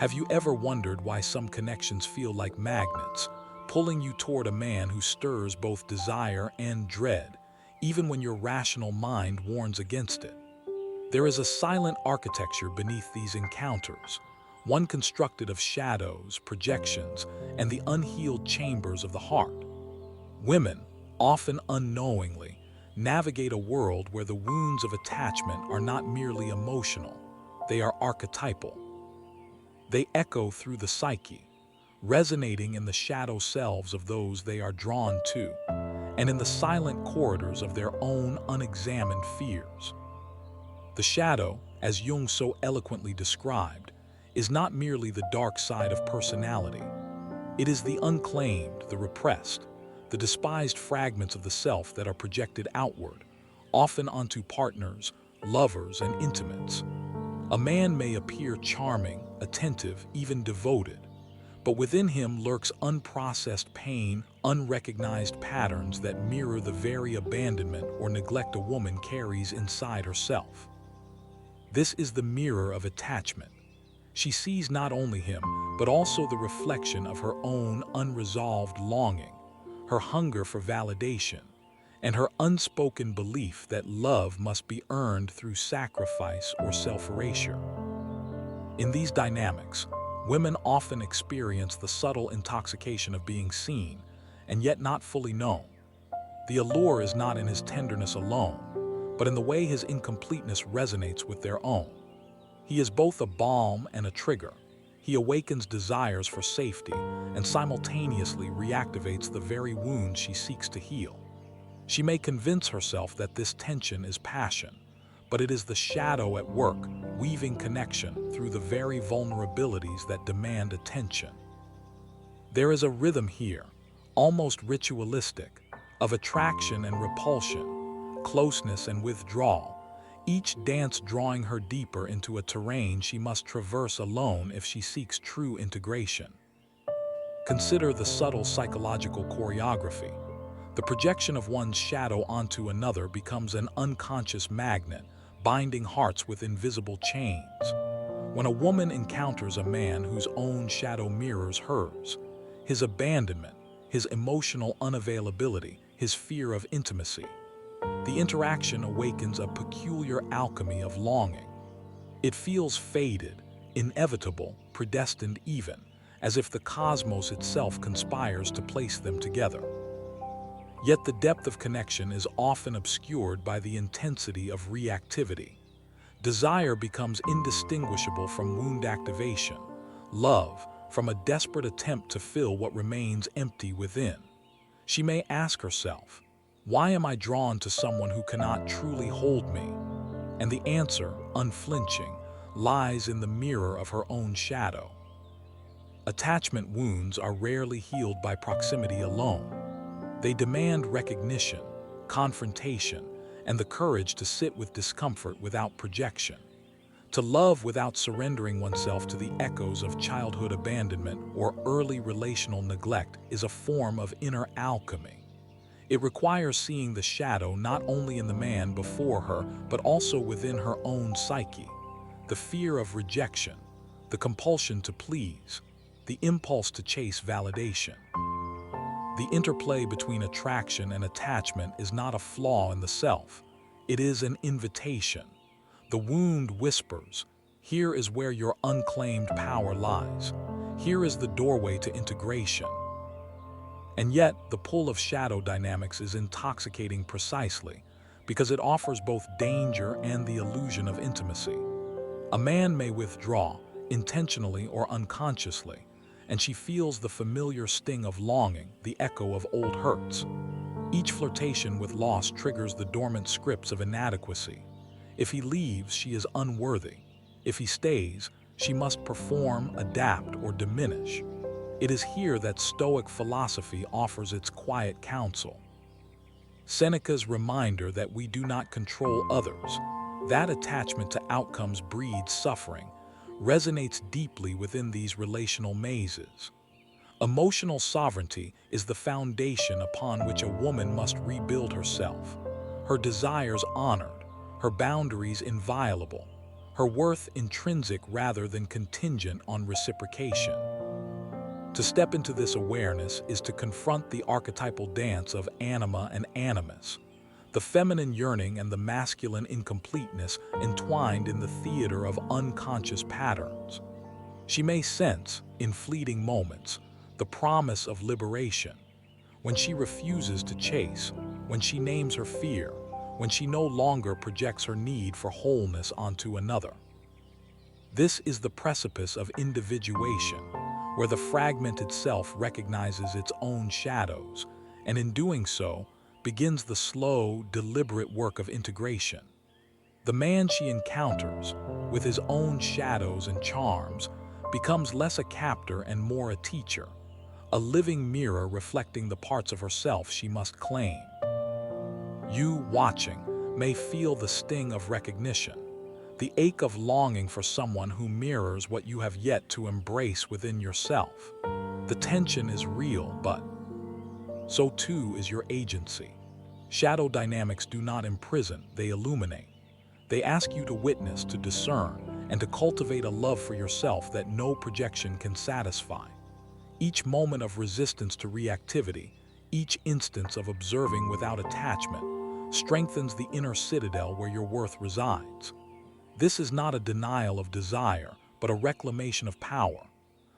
Have you ever wondered why some connections feel like magnets, pulling you toward a man who stirs both desire and dread, even when your rational mind warns against it? There is a silent architecture beneath these encounters, one constructed of shadows, projections, and the unhealed chambers of the heart. Women, often unknowingly, navigate a world where the wounds of attachment are not merely emotional, they are archetypal. They echo through the psyche, resonating in the shadow selves of those they are drawn to, and in the silent corridors of their own unexamined fears. The shadow, as Jung so eloquently described, is not merely the dark side of personality. It is the unclaimed, the repressed, the despised fragments of the self that are projected outward, often onto partners, lovers, and intimates. A man may appear charming, attentive, even devoted, but within him lurks unprocessed pain, unrecognized patterns that mirror the very abandonment or neglect a woman carries inside herself. This is the mirror of attachment. She sees not only him, but also the reflection of her own unresolved longing, her hunger for validation, and her unspoken belief that love must be earned through sacrifice or self-erasure. In these dynamics, women often experience the subtle intoxication of being seen, and yet not fully known. The allure is not in his tenderness alone, but in the way his incompleteness resonates with their own. He is both a balm and a trigger. He awakens desires for safety and simultaneously reactivates the very wounds she seeks to heal. She may convince herself that this tension is passion, but it is the shadow at work, weaving connection through the very vulnerabilities that demand attention. There is a rhythm here, almost ritualistic, of attraction and repulsion, closeness and withdrawal, each dance drawing her deeper into a terrain she must traverse alone if she seeks true integration. Consider the subtle psychological choreography. The projection of one's shadow onto another becomes an unconscious magnet, binding hearts with invisible chains. When a woman encounters a man whose own shadow mirrors hers, his abandonment, his emotional unavailability, his fear of intimacy, the interaction awakens a peculiar alchemy of longing. It feels fated, inevitable, predestined even, as if the cosmos itself conspires to place them together. Yet the depth of connection is often obscured by the intensity of reactivity. Desire becomes indistinguishable from wound activation, love from a desperate attempt to fill what remains empty within. She may ask herself, why am I drawn to someone who cannot truly hold me? And the answer, unflinching, lies in the mirror of her own shadow. Attachment wounds are rarely healed by proximity alone. They demand recognition, confrontation, and the courage to sit with discomfort without projection. To love without surrendering oneself to the echoes of childhood abandonment or early relational neglect is a form of inner alchemy. It requires seeing the shadow not only in the man before her, but also within her own psyche. The fear of rejection, the compulsion to please, the impulse to chase validation. The interplay between attraction and attachment is not a flaw in the self. It is an invitation. The wound whispers, here is where your unclaimed power lies. Here is the doorway to integration. And yet, the pull of shadow dynamics is intoxicating precisely because it offers both danger and the illusion of intimacy. A man may withdraw, intentionally or unconsciously, and she feels the familiar sting of longing, the echo of old hurts. Each flirtation with loss triggers the dormant scripts of inadequacy. If he leaves, she is unworthy. If he stays, she must perform, adapt, or diminish. It is here that Stoic philosophy offers its quiet counsel. Seneca's reminder that we do not control others, that attachment to outcomes breeds suffering, resonates deeply within these relational mazes. Emotional sovereignty is the foundation upon which a woman must rebuild herself, her desires honored, her boundaries inviolable. her worth intrinsic rather than contingent on reciprocation. To step into this awareness is to confront the archetypal dance of anima and animus, the feminine yearning and the masculine incompleteness entwined in the theater of unconscious patterns. She may sense, in fleeting moments, the promise of liberation, when she refuses to chase, when she names her fear, when she no longer projects her need for wholeness onto another. This is the precipice of individuation, where the fragmented self recognizes its own shadows, and in doing so, begins the slow, deliberate work of integration. The man she encounters, with his own shadows and charms, becomes less a captor and more a teacher, a living mirror reflecting the parts of herself she must claim. You, watching, may feel the sting of recognition, the ache of longing for someone who mirrors what you have yet to embrace within yourself. The tension is real, but so too is your agency. Shadow dynamics do not imprison, they illuminate. They ask you to witness, to discern, and to cultivate a love for yourself that no projection can satisfy. Each moment of resistance to reactivity, each instance of observing without attachment, strengthens the inner citadel where your worth resides. This is not a denial of desire, but a reclamation of power.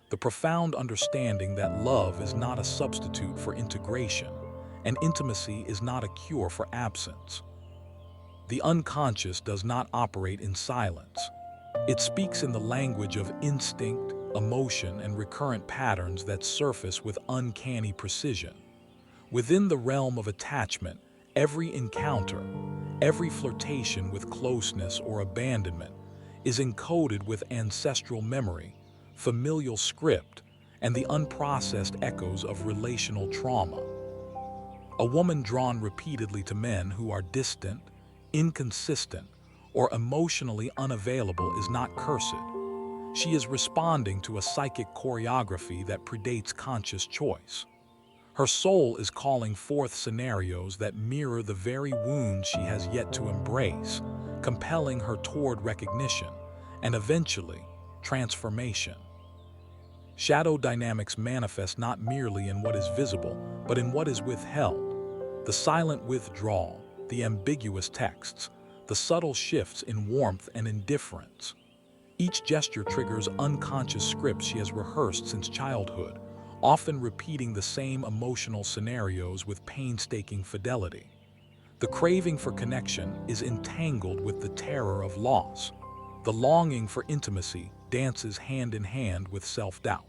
The profound understanding that love is not a substitute for integration, and intimacy is not a cure for absence. The unconscious does not operate in silence. It speaks in the language of instinct, emotion, and recurrent patterns that surface with uncanny precision. Within the realm of attachment, every encounter, every flirtation with closeness or abandonment is encoded with ancestral memory, familial script, and the unprocessed echoes of relational trauma. A woman drawn repeatedly to men who are distant, inconsistent, or emotionally unavailable is not cursed. She is responding to a psychic choreography that predates conscious choice. Her soul is calling forth scenarios that mirror the very wounds she has yet to embrace, compelling her toward recognition and eventually transformation. Shadow dynamics manifest not merely in what is visible, but in what is withheld. The silent withdrawal, the ambiguous texts, the subtle shifts in warmth and indifference. Each gesture triggers unconscious scripts she has rehearsed since childhood, often repeating the same emotional scenarios with painstaking fidelity. The craving for connection is entangled with the terror of loss. The longing for intimacy dances hand in hand with self-doubt.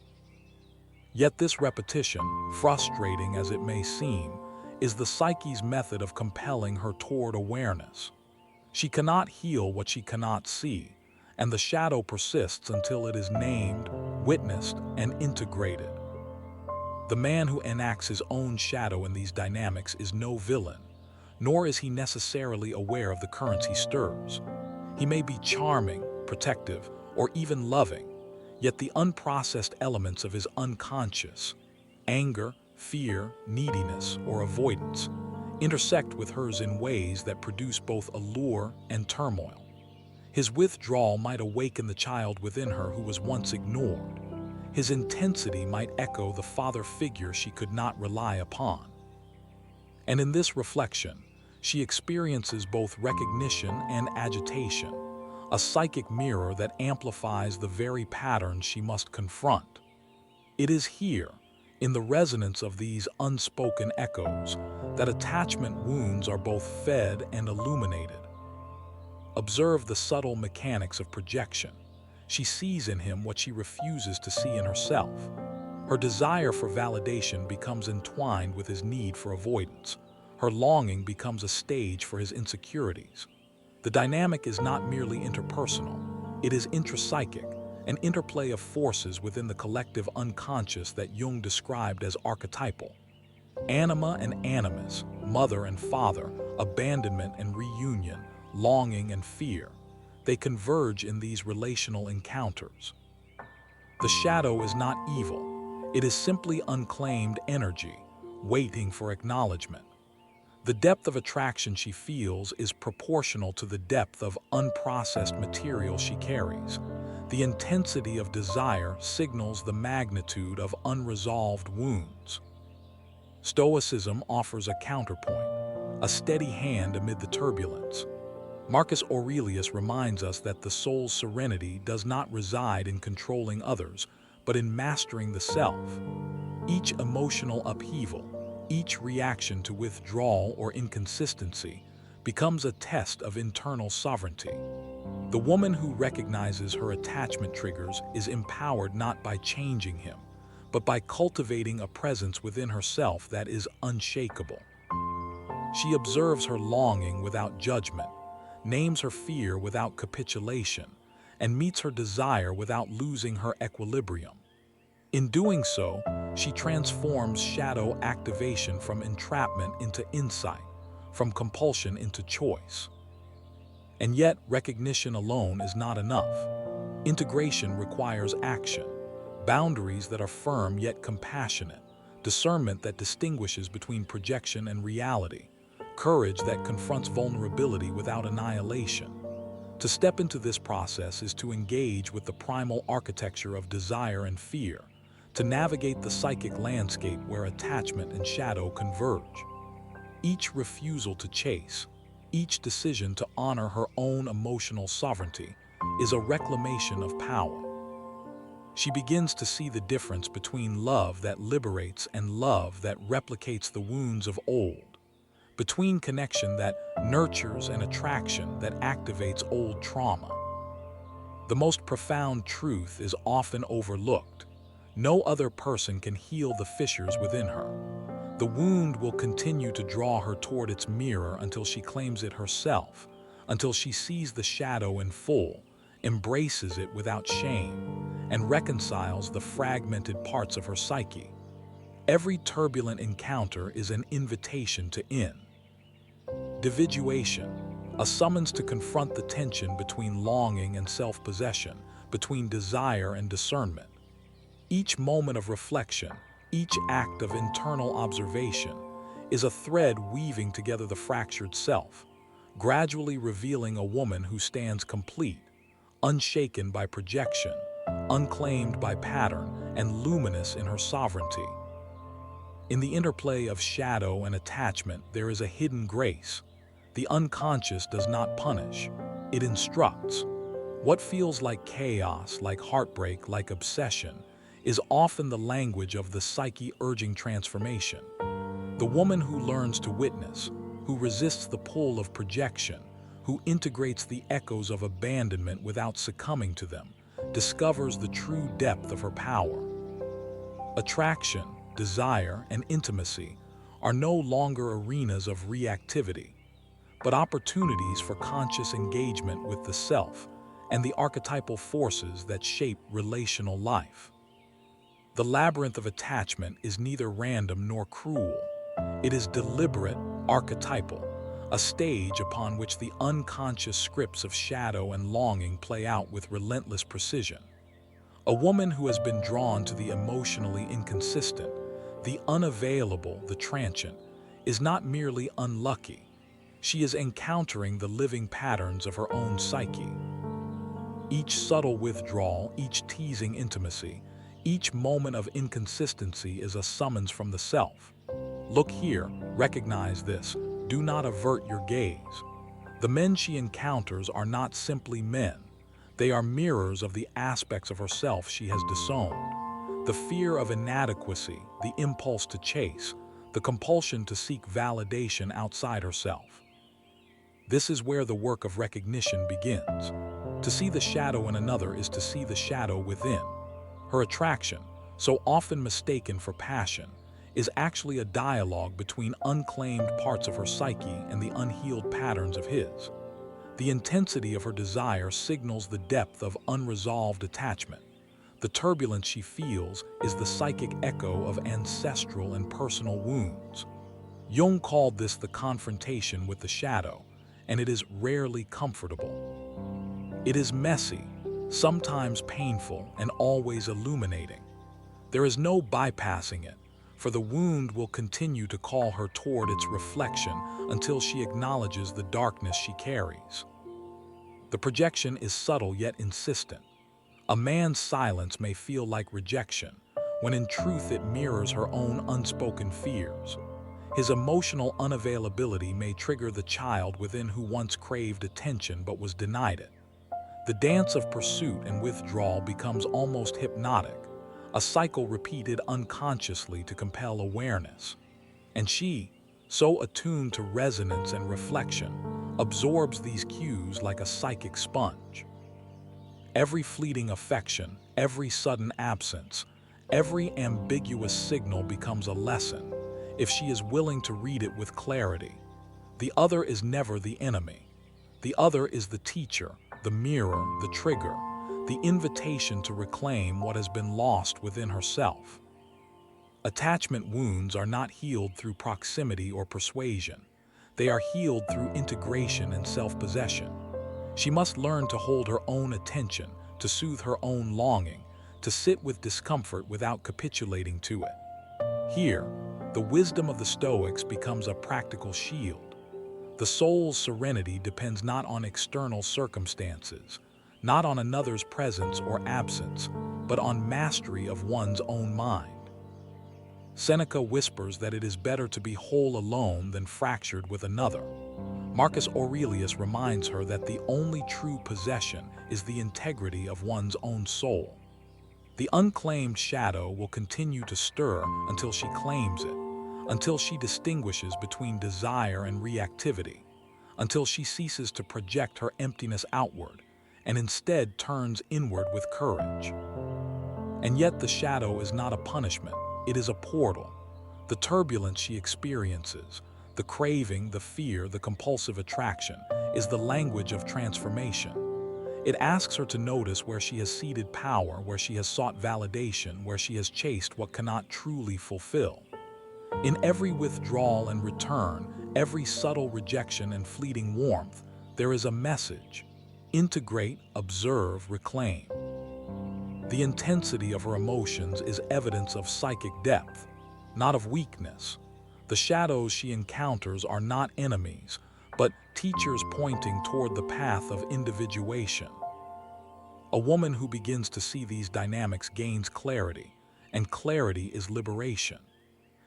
Yet this repetition, frustrating as it may seem, is the psyche's method of compelling her toward awareness. She cannot heal what she cannot see, and the shadow persists until it is named, witnessed, and integrated. The man who enacts his own shadow in these dynamics is no villain, nor is he necessarily aware of the currents he stirs. He may be charming, protective, or even loving, yet the unprocessed elements of his unconscious, anger, fear, neediness, or avoidance, intersect with hers in ways that produce both allure and turmoil. His withdrawal might awaken the child within her who was once ignored. His intensity might echo the father figure she could not rely upon. And in this reflection, she experiences both recognition and agitation, a psychic mirror that amplifies the very patterns she must confront. It is here, in the resonance of these unspoken echoes, that attachment wounds are both fed and illuminated. Observe the subtle mechanics of projection. She sees in him what she refuses to see in herself. Her desire for validation becomes entwined with his need for avoidance. Her longing becomes a stage for his insecurities. The dynamic is not merely interpersonal, it is intrapsychic, an interplay of forces within the collective unconscious that Jung described as archetypal. Anima and animus, mother and father, abandonment and reunion, longing and fear. They converge in these relational encounters. The shadow is not evil. It is simply unclaimed energy, waiting for acknowledgement. The depth of attraction she feels is proportional to the depth of unprocessed material she carries. The intensity of desire signals the magnitude of unresolved wounds. Stoicism offers a counterpoint, a steady hand amid the turbulence. Marcus Aurelius reminds us that the soul's serenity does not reside in controlling others, but in mastering the self. Each emotional upheaval, each reaction to withdrawal or inconsistency, becomes a test of internal sovereignty. The woman who recognizes her attachment triggers is empowered not by changing him, but by cultivating a presence within herself that is unshakable. She observes her longing without judgment, names her fear without capitulation, and meets her desire without losing her equilibrium. In doing so, she transforms shadow activation from entrapment into insight, from compulsion into choice. And yet, recognition alone is not enough. Integration requires action, boundaries that are firm yet compassionate, discernment that distinguishes between projection and reality, courage that confronts vulnerability without annihilation. To step into this process is to engage with the primal architecture of desire and fear, to navigate the psychic landscape where attachment and shadow converge. Each refusal to chase, each decision to honor her own emotional sovereignty, is a reclamation of power. She begins to see the difference between love that liberates and love that replicates the wounds of old, between connection that nurtures and attraction that activates old trauma. The most profound truth is often overlooked. No other person can heal the fissures within her. The wound will continue to draw her toward its mirror until she claims it herself, until she sees the shadow in full, embraces it without shame, and reconciles the fragmented parts of her psyche. Every turbulent encounter is an invitation to individuation, a summons to confront the tension between longing and self-possession, between desire and discernment. Each moment of reflection, each act of internal observation, is a thread weaving together the fractured self, gradually revealing a woman who stands complete, unshaken by projection, unclaimed by pattern, and luminous in her sovereignty. In the interplay of shadow and attachment, there is a hidden grace. The unconscious does not punish, it instructs. What feels like chaos, like heartbreak, like obsession, is often the language of the psyche urging transformation. The woman who learns to witness, who resists the pull of projection, who integrates the echoes of abandonment without succumbing to them, discovers the true depth of her power. Attraction, desire, and intimacy are no longer arenas of reactivity, but opportunities for conscious engagement with the self and the archetypal forces that shape relational life. The labyrinth of attachment is neither random nor cruel. It is deliberate, archetypal, a stage upon which the unconscious scripts of shadow and longing play out with relentless precision. A woman who has been drawn to the emotionally inconsistent, the unavailable, the transient, is not merely unlucky. She is encountering the living patterns of her own psyche. Each subtle withdrawal, each teasing intimacy, each moment of inconsistency is a summons from the self. Look here, recognize this, do not avert your gaze. The men she encounters are not simply men. They are mirrors of the aspects of herself she has disowned. The fear of inadequacy, the impulse to chase, the compulsion to seek validation outside herself. This is where the work of recognition begins. To see the shadow in another is to see the shadow within. Her attraction, so often mistaken for passion, is actually a dialogue between unclaimed parts of her psyche and the unhealed patterns of his. The intensity of her desire signals the depth of unresolved attachment. The turbulence she feels is the psychic echo of ancestral and personal wounds. Jung called this the confrontation with the shadow, and it is rarely comfortable. It is messy, sometimes painful, and always illuminating. There is no bypassing it, for the wound will continue to call her toward its reflection until she acknowledges the darkness she carries. The projection is subtle yet insistent. A man's silence may feel like rejection, when in truth it mirrors her own unspoken fears. His emotional unavailability may trigger the child within who once craved attention but was denied it. The dance of pursuit and withdrawal becomes almost hypnotic, a cycle repeated unconsciously to compel awareness. And she, so attuned to resonance and reflection, absorbs these cues like a psychic sponge. Every fleeting affection, every sudden absence, every ambiguous signal becomes a lesson, if she is willing to read it with clarity. The other is never the enemy. The other is the teacher, the mirror, the trigger, the invitation to reclaim what has been lost within herself. Attachment wounds are not healed through proximity or persuasion. They are healed through integration and self-possession. She must learn to hold her own attention, to soothe her own longing, to sit with discomfort without capitulating to it. Here, the wisdom of the Stoics becomes a practical shield. The soul's serenity depends not on external circumstances, not on another's presence or absence, but on mastery of one's own mind. Seneca whispers that it is better to be whole alone than fractured with another. Marcus Aurelius reminds her that the only true possession is the integrity of one's own soul. The unclaimed shadow will continue to stir until she claims it, until she distinguishes between desire and reactivity, until she ceases to project her emptiness outward and instead turns inward with courage. And yet the shadow is not a punishment, it is a portal. The turbulence she experiences, the craving, the fear, the compulsive attraction, is the language of transformation. It asks her to notice where she has ceded power, where she has sought validation, where she has chased what cannot truly fulfill. In every withdrawal and return, every subtle rejection and fleeting warmth, there is a message. Integrate, observe, reclaim. The intensity of her emotions is evidence of psychic depth, not of weakness. The shadows she encounters are not enemies, but teachers pointing toward the path of individuation. A woman who begins to see these dynamics gains clarity, and clarity is liberation.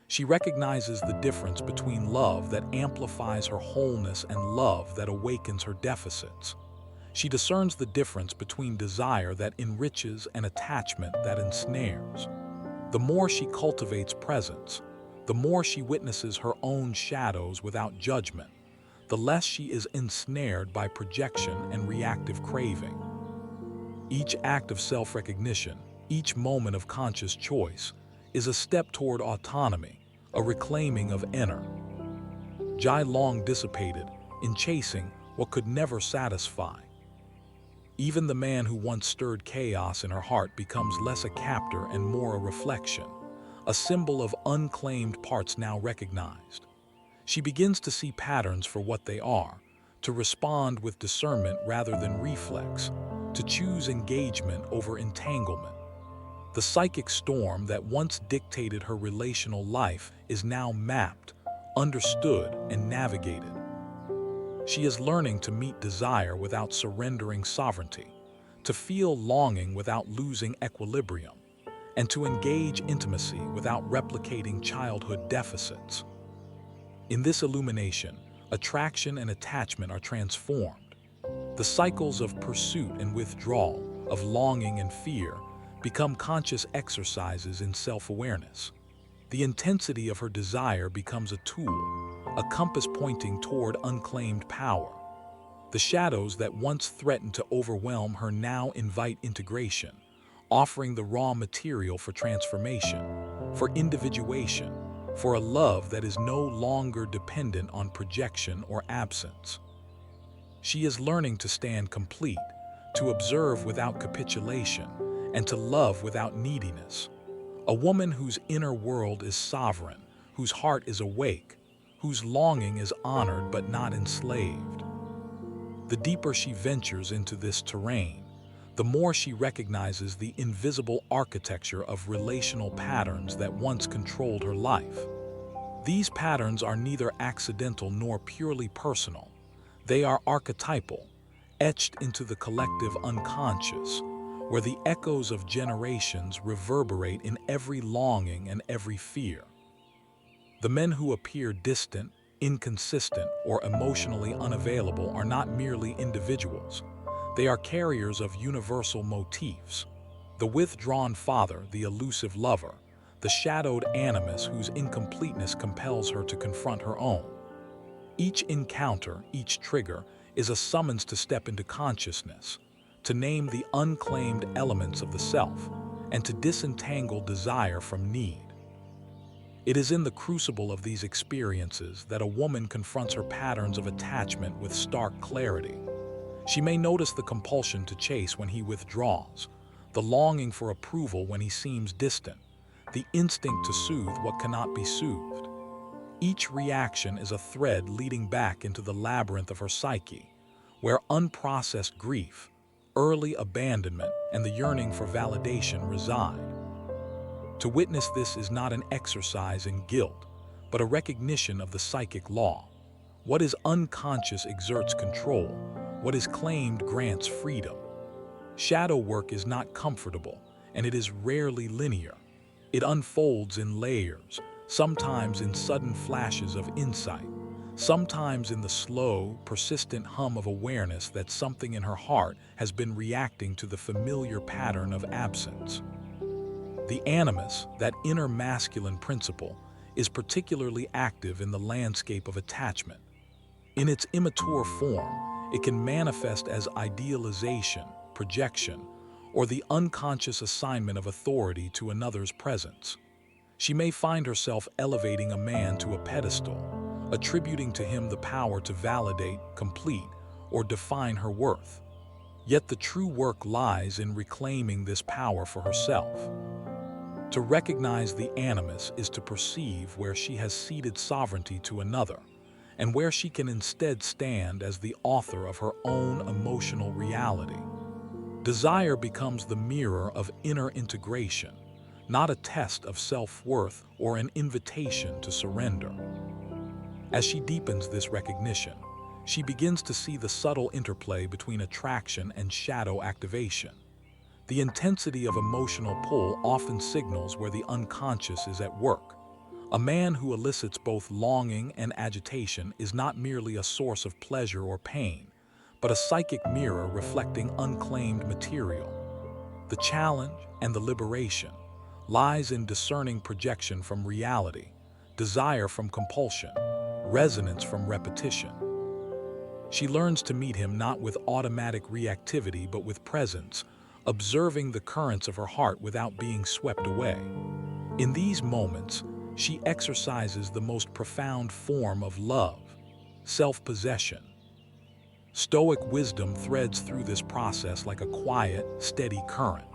She recognizes the difference between love that amplifies her wholeness and love that awakens her deficits. She discerns the difference between desire that enriches and attachment that ensnares. The more she cultivates presence, the more she witnesses her own shadows without judgment, the less she is ensnared by projection and reactive craving. Each act of self-recognition, each moment of conscious choice, is a step toward autonomy, a reclaiming of inner. Jai long dissipated in chasing what could never satisfy. Even the man who once stirred chaos in her heart becomes less a captor and more a reflection, a symbol of unclaimed parts now recognized. She begins to see patterns for what they are, to respond with discernment rather than reflex, to choose engagement over entanglement. The psychic storm that once dictated her relational life is now mapped, understood, and navigated. She is learning to meet desire without surrendering sovereignty, to feel longing without losing equilibrium, and to engage intimacy without replicating childhood deficits. In this illumination, attraction and attachment are transformed. The cycles of pursuit and withdrawal, of longing and fear, become conscious exercises in self-awareness. The intensity of her desire becomes a tool, a compass pointing toward unclaimed power. The shadows that once threatened to overwhelm her now invite integration, offering the raw material for transformation, for individuation, for a love that is no longer dependent on projection or absence. She is learning to stand complete, to observe without capitulation, and to love without neediness. A woman whose inner world is sovereign, whose heart is awake, whose longing is honored but not enslaved. The deeper she ventures into this terrain, the more she recognizes the invisible architecture of relational patterns that once controlled her life. These patterns are neither accidental nor purely personal. They are archetypal, etched into the collective unconscious, where the echoes of generations reverberate in every longing and every fear. The men who appear distant, inconsistent, or emotionally unavailable are not merely individuals. They are carriers of universal motifs. The withdrawn father, the elusive lover, the shadowed animus whose incompleteness compels her to confront her own. Each encounter, each trigger, is a summons to step into consciousness, to name the unclaimed elements of the self, and to disentangle desire from need. It is in the crucible of these experiences that a woman confronts her patterns of attachment with stark clarity. She may notice the compulsion to chase when he withdraws, the longing for approval when he seems distant, the instinct to soothe what cannot be soothed. Each reaction is a thread leading back into the labyrinth of her psyche, where unprocessed grief, early abandonment, and the yearning for validation reside. To witness this is not an exercise in guilt, but a recognition of the psychic law. What is unconscious exerts control, what is claimed grants freedom. Shadow work is not comfortable, and it is rarely linear. It unfolds in layers, sometimes in sudden flashes of insight, sometimes in the slow, persistent hum of awareness that something in her heart has been reacting to the familiar pattern of absence. The animus, that inner masculine principle, is particularly active in the landscape of attachment. In its immature form, it can manifest as idealization, projection, or the unconscious assignment of authority to another's presence. She may find herself elevating a man to a pedestal, attributing to him the power to validate, complete, or define her worth. Yet the true work lies in reclaiming this power for herself. To recognize the animus is to perceive where she has ceded sovereignty to another, and where she can instead stand as the author of her own emotional reality. Desire becomes the mirror of inner integration, not a test of self-worth or an invitation to surrender. As she deepens this recognition, she begins to see the subtle interplay between attraction and shadow activation. The intensity of emotional pull often signals where the unconscious is at work. A man who elicits both longing and agitation is not merely a source of pleasure or pain, but a psychic mirror reflecting unclaimed material. The challenge and the liberation lies in discerning projection from reality, desire from compulsion, resonance from repetition. She learns to meet him not with automatic reactivity but with presence, observing the currents of her heart without being swept away. In these moments, she exercises the most profound form of love, self-possession. Stoic wisdom threads through this process like a quiet, steady current.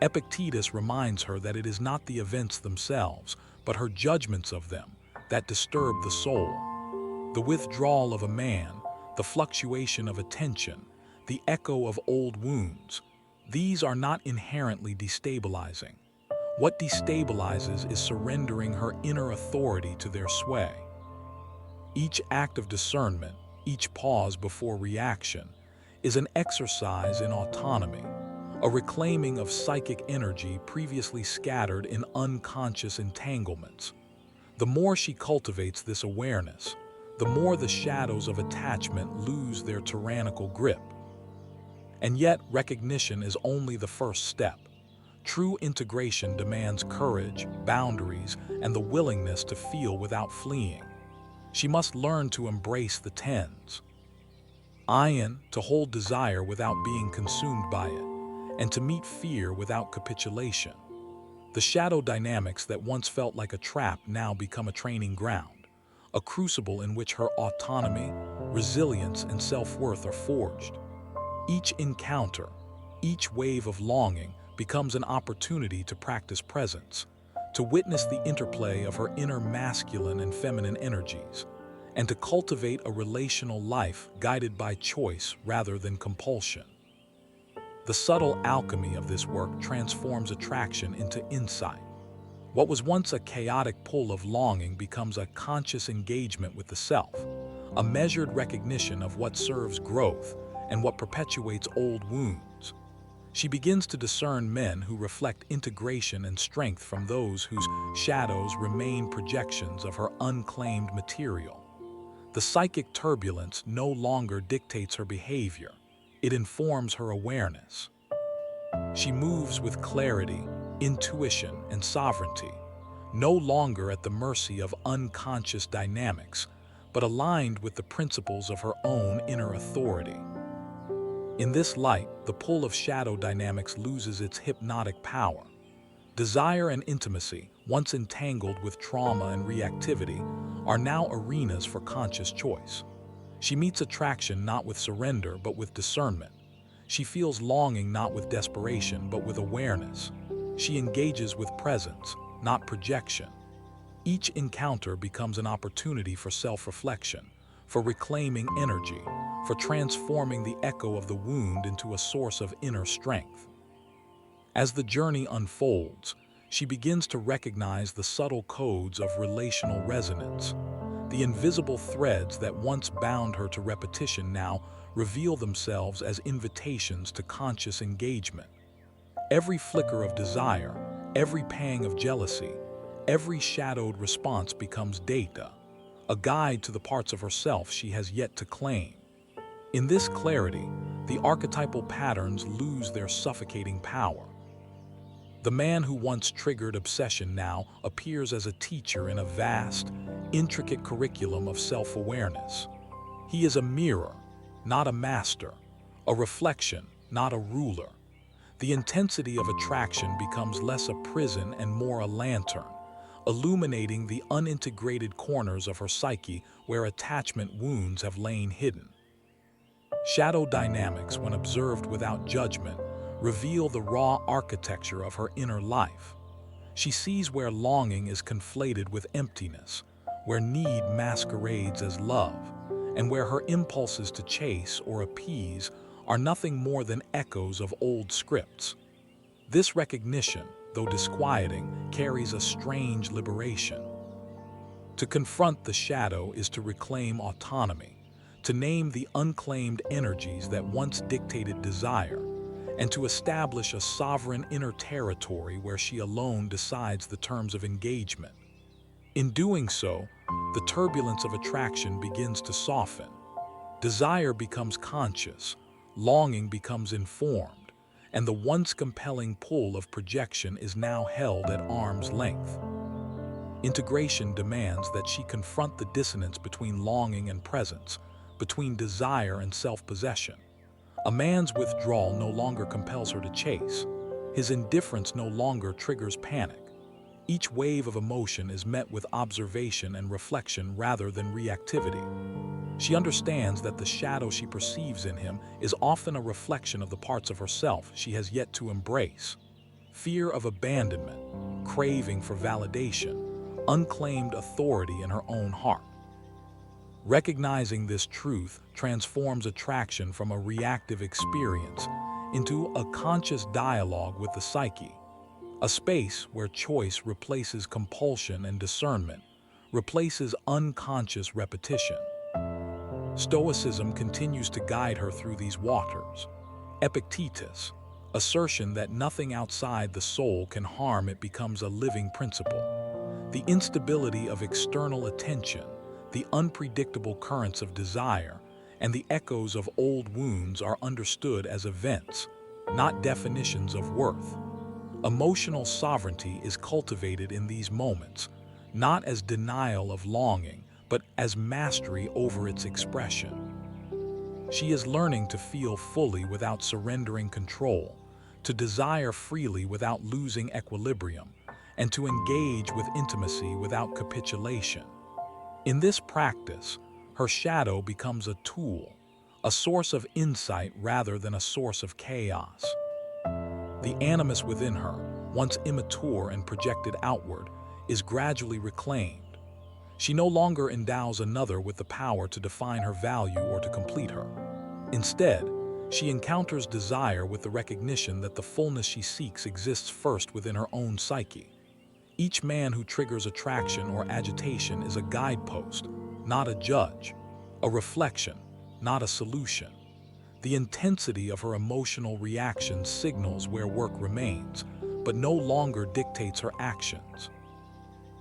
Epictetus reminds her that it is not the events themselves, but her judgments of them, that disturb the soul. The withdrawal of a man, the fluctuation of attention, the echo of old wounds, these are not inherently destabilizing. What destabilizes is surrendering her inner authority to their sway. Each act of discernment, each pause before reaction, is an exercise in autonomy, a reclaiming of psychic energy previously scattered in unconscious entanglements. The more she cultivates this awareness, the more the shadows of attachment lose their tyrannical grip. And yet, recognition is only the first step. True integration demands courage, boundaries, and the willingness to feel without fleeing. She must learn to embrace the tens. Ion, to hold desire without being consumed by it, and to meet fear without capitulation. The shadow dynamics that once felt like a trap now become a training ground, a crucible in which her autonomy, resilience, and self-worth are forged. Each encounter, each wave of longing becomes an opportunity to practice presence, to witness the interplay of her inner masculine and feminine energies, and to cultivate a relational life guided by choice rather than compulsion. The subtle alchemy of this work transforms attraction into insight. What was once a chaotic pull of longing becomes a conscious engagement with the self, a measured recognition of what serves growth and what perpetuates old wounds. She begins to discern men who reflect integration and strength from those whose shadows remain projections of her unclaimed material. The psychic turbulence no longer dictates her behavior, it informs her awareness. She moves with clarity, intuition, and sovereignty, no longer at the mercy of unconscious dynamics, but aligned with the principles of her own inner authority. In this light, the pull of shadow dynamics loses its hypnotic power. Desire and intimacy, once entangled with trauma and reactivity, are now arenas for conscious choice. She meets attraction not with surrender but with discernment. She feels longing not with desperation but with awareness. She engages with presence, not projection. Each encounter becomes an opportunity for self-reflection, for reclaiming energy, for transforming the echo of the wound into a source of inner strength. As the journey unfolds, she begins to recognize the subtle codes of relational resonance. The invisible threads that once bound her to repetition now reveal themselves as invitations to conscious engagement. Every flicker of desire, every pang of jealousy, every shadowed response becomes data, a guide to the parts of herself she has yet to claim. In this clarity, the archetypal patterns lose their suffocating power. The man who once triggered obsession now appears as a teacher in a vast, intricate curriculum of self-awareness. He is a mirror, not a master, a reflection, not a ruler. The intensity of attraction becomes less a prison and more a lantern, illuminating the unintegrated corners of her psyche where attachment wounds have lain hidden. Shadow dynamics, when observed without judgment, reveal the raw architecture of her inner life. She sees where longing is conflated with emptiness, where need masquerades as love, and where her impulses to chase or appease are nothing more than echoes of old scripts. This recognition, though disquieting, carries a strange liberation. To confront the shadow is to reclaim autonomy, to name the unclaimed energies that once dictated desire, and to establish a sovereign inner territory where she alone decides the terms of engagement. In doing so, the turbulence of attraction begins to soften. Desire becomes conscious, longing becomes informed, and the once compelling pull of projection is now held at arm's length. Integration demands that she confront the dissonance between longing and presence, between desire and self-possession. A man's withdrawal no longer compels her to chase. His indifference no longer triggers panic. Each wave of emotion is met with observation and reflection rather than reactivity. She understands that the shadow she perceives in him is often a reflection of the parts of herself she has yet to embrace. Fear of abandonment, craving for validation, unclaimed authority in her own heart. Recognizing this truth transforms attraction from a reactive experience into a conscious dialogue with the psyche, a space where choice replaces compulsion and discernment, replaces unconscious repetition. Stoicism continues to guide her through these waters. Epictetus, assertion that nothing outside the soul can harm it, becomes a living principle. The instability of external attention, the unpredictable currents of desire, and the echoes of old wounds are understood as events, not definitions of worth. Emotional sovereignty is cultivated in these moments, not as denial of longing, but as mastery over its expression. She is learning to feel fully without surrendering control, to desire freely without losing equilibrium, and to engage with intimacy without capitulation. In this practice, her shadow becomes a tool, a source of insight rather than a source of chaos. The animus within her, once immature and projected outward, is gradually reclaimed. She no longer endows another with the power to define her value or to complete her. Instead, She encounters desire with the recognition that the fullness she seeks exists first within her own psyche. Each man who triggers attraction or agitation is a guidepost, not a judge, a reflection, not a solution. The intensity of her emotional reaction signals where work remains, but no longer dictates her actions.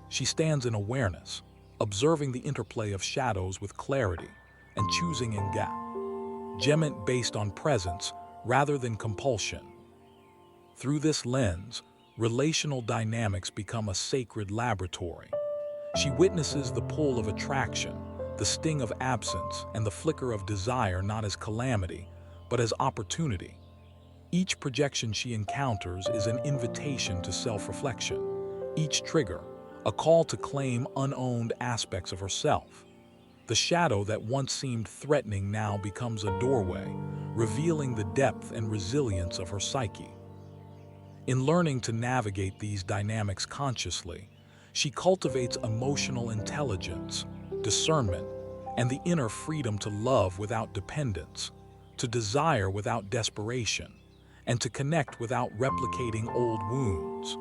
She stands in awareness, observing the interplay of shadows with clarity and choosing engagement based on presence rather than compulsion. Through this lens, relational dynamics become a sacred laboratory. She witnesses the pull of attraction, the sting of absence, and the flicker of desire not as calamity, but as opportunity. Each projection she encounters is an invitation to self-reflection. Each trigger, a call to claim unowned aspects of herself. The shadow that once seemed threatening now becomes a doorway, revealing the depth and resilience of her psyche. In learning to navigate these dynamics consciously, she cultivates emotional intelligence, discernment, and the inner freedom to love without dependence, to desire without desperation, and to connect without replicating old wounds.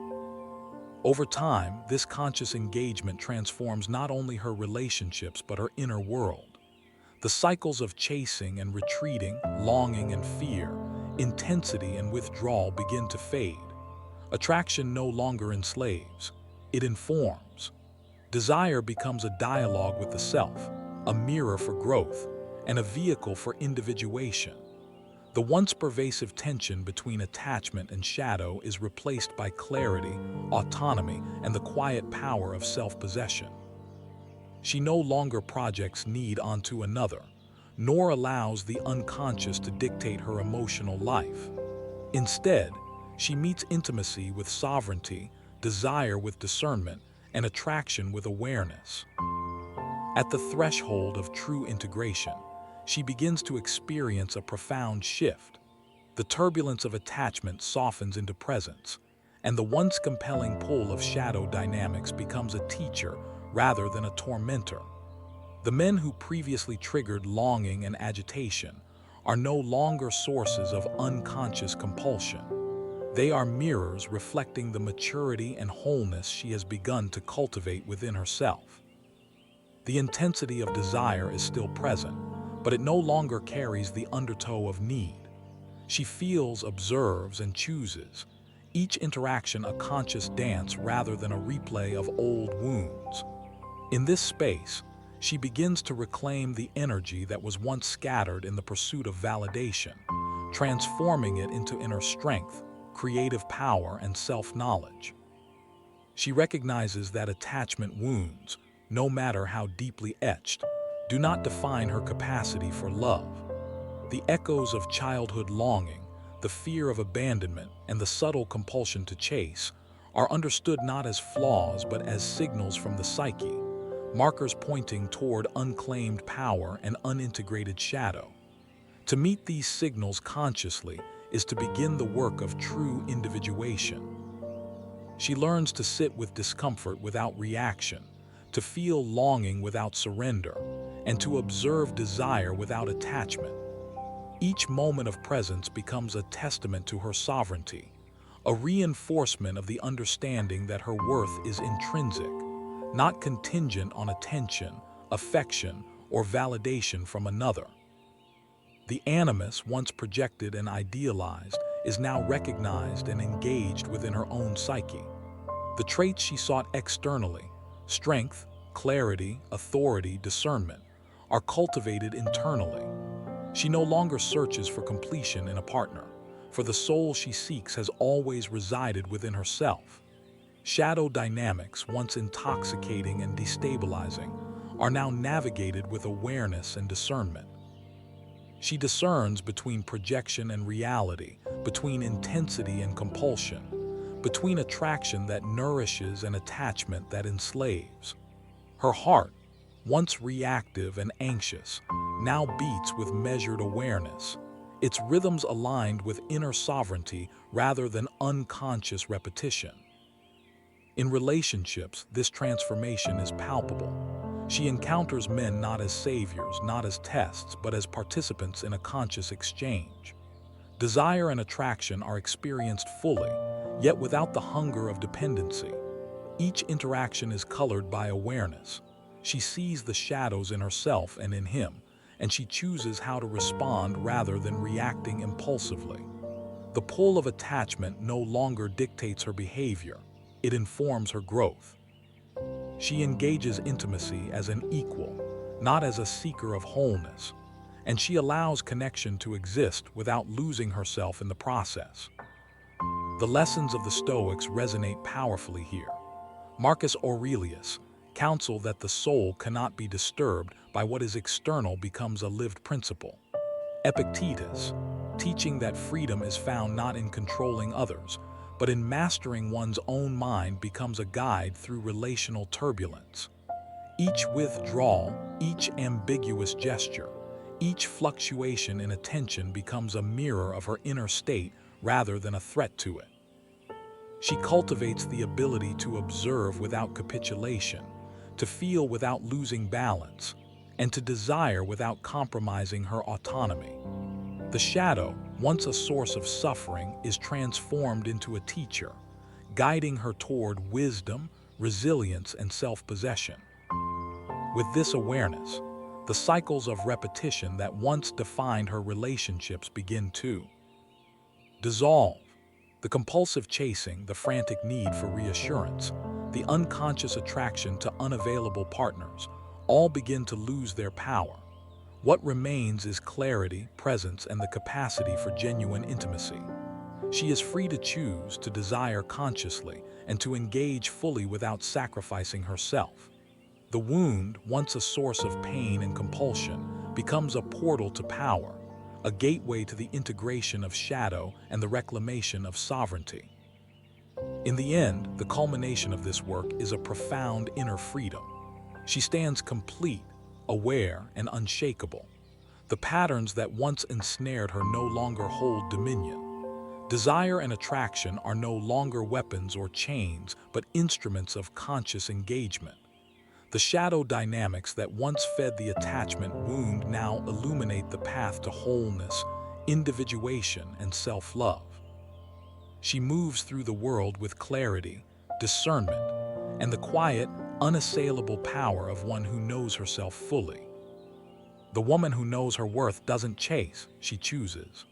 Over time, this conscious engagement transforms not only her relationships but her inner world. The cycles of chasing and retreating, longing and fear, intensity and withdrawal begin to fade. Attraction no longer enslaves, it informs. Desire becomes a dialogue with the self, a mirror for growth, and a vehicle for individuation. The once pervasive tension between attachment and shadow is replaced by clarity, autonomy, and the quiet power of self-possession. She no longer projects need onto another, nor allows the unconscious to dictate her emotional life. Instead, she meets intimacy with sovereignty, desire with discernment, and attraction with awareness. At the threshold of true integration, she begins to experience a profound shift. The turbulence of attachment softens into presence, and the once compelling pull of shadow dynamics becomes a teacher rather than a tormentor. The men who previously triggered longing and agitation are no longer sources of unconscious compulsion. They are mirrors reflecting the maturity and wholeness she has begun to cultivate within herself. The intensity of desire is still present, but it no longer carries the undertow of need. She feels, observes, and chooses, each interaction a conscious dance rather than a replay of old wounds. In this space, she begins to reclaim the energy that was once scattered in the pursuit of validation, transforming it into inner strength, creative power, and self-knowledge. She recognizes that attachment wounds, no matter how deeply etched, do not define her capacity for love. The echoes of childhood longing, the fear of abandonment, and the subtle compulsion to chase are understood not as flaws but as signals from the psyche, markers pointing toward unclaimed power and unintegrated shadow. To meet these signals consciously is to begin the work of true individuation. She learns to sit with discomfort without reaction, to feel longing without surrender, and to observe desire without attachment. Each moment of presence becomes a testament to her sovereignty, a reinforcement of the understanding that her worth is intrinsic, not contingent on attention, affection, or validation from another. The animus, once projected and idealized, is now recognized and engaged within her own psyche. The traits she sought externally, strength, clarity, authority, discernment, are cultivated internally. She no longer searches for completion in a partner, for the soul she seeks has always resided within herself. Shadow dynamics, once intoxicating and destabilizing, are now navigated with awareness and discernment. She discerns between projection and reality, between intensity and compulsion, between attraction that nourishes and attachment that enslaves. Her heart, once reactive and anxious, now beats with measured awareness, its rhythms aligned with inner sovereignty rather than unconscious repetition. In relationships, this transformation is palpable. She encounters men not as saviors, not as tests, but as participants in a conscious exchange. Desire and attraction are experienced fully, yet without the hunger of dependency. Each interaction is colored by awareness. She sees the shadows in herself and in him, and she chooses how to respond rather than reacting impulsively. The pull of attachment no longer dictates her behavior, it informs her growth. She engages intimacy as an equal, not as a seeker of wholeness, and she allows connection to exist without losing herself in the process. The lessons of the Stoics resonate powerfully here. Marcus Aurelius counseled that the soul cannot be disturbed by what is external becomes a lived principle. Epictetus, teaching that freedom is found not in controlling others, but in mastering one's own mind, becomes a guide through relational turbulence. Each withdrawal, each ambiguous gesture, each fluctuation in attention becomes a mirror of her inner state rather than a threat to it. She cultivates the ability to observe without capitulation, to feel without losing balance, and to desire without compromising her autonomy. The shadow, once a source of suffering, is transformed into a teacher, guiding her toward wisdom, resilience, and self-possession. With this awareness, the cycles of repetition that once defined her relationships begin to dissolve. The compulsive chasing, the frantic need for reassurance, the unconscious attraction to unavailable partners, all begin to lose their power. What remains is clarity, presence, and the capacity for genuine intimacy. She is free to choose, to desire consciously, and to engage fully without sacrificing herself. The wound, once a source of pain and compulsion, becomes a portal to power, a gateway to the integration of shadow and the reclamation of sovereignty. In the end, the culmination of this work is a profound inner freedom. She stands complete, aware, and unshakable. The patterns that once ensnared her no longer hold dominion. Desire and attraction are no longer weapons or chains, but instruments of conscious engagement. The shadow dynamics that once fed the attachment wound now illuminate the path to wholeness, individuation, and self-love. She moves through the world with clarity, discernment, and the quiet, unassailable power of one who knows herself fully. The woman who knows her worth doesn't chase, she chooses.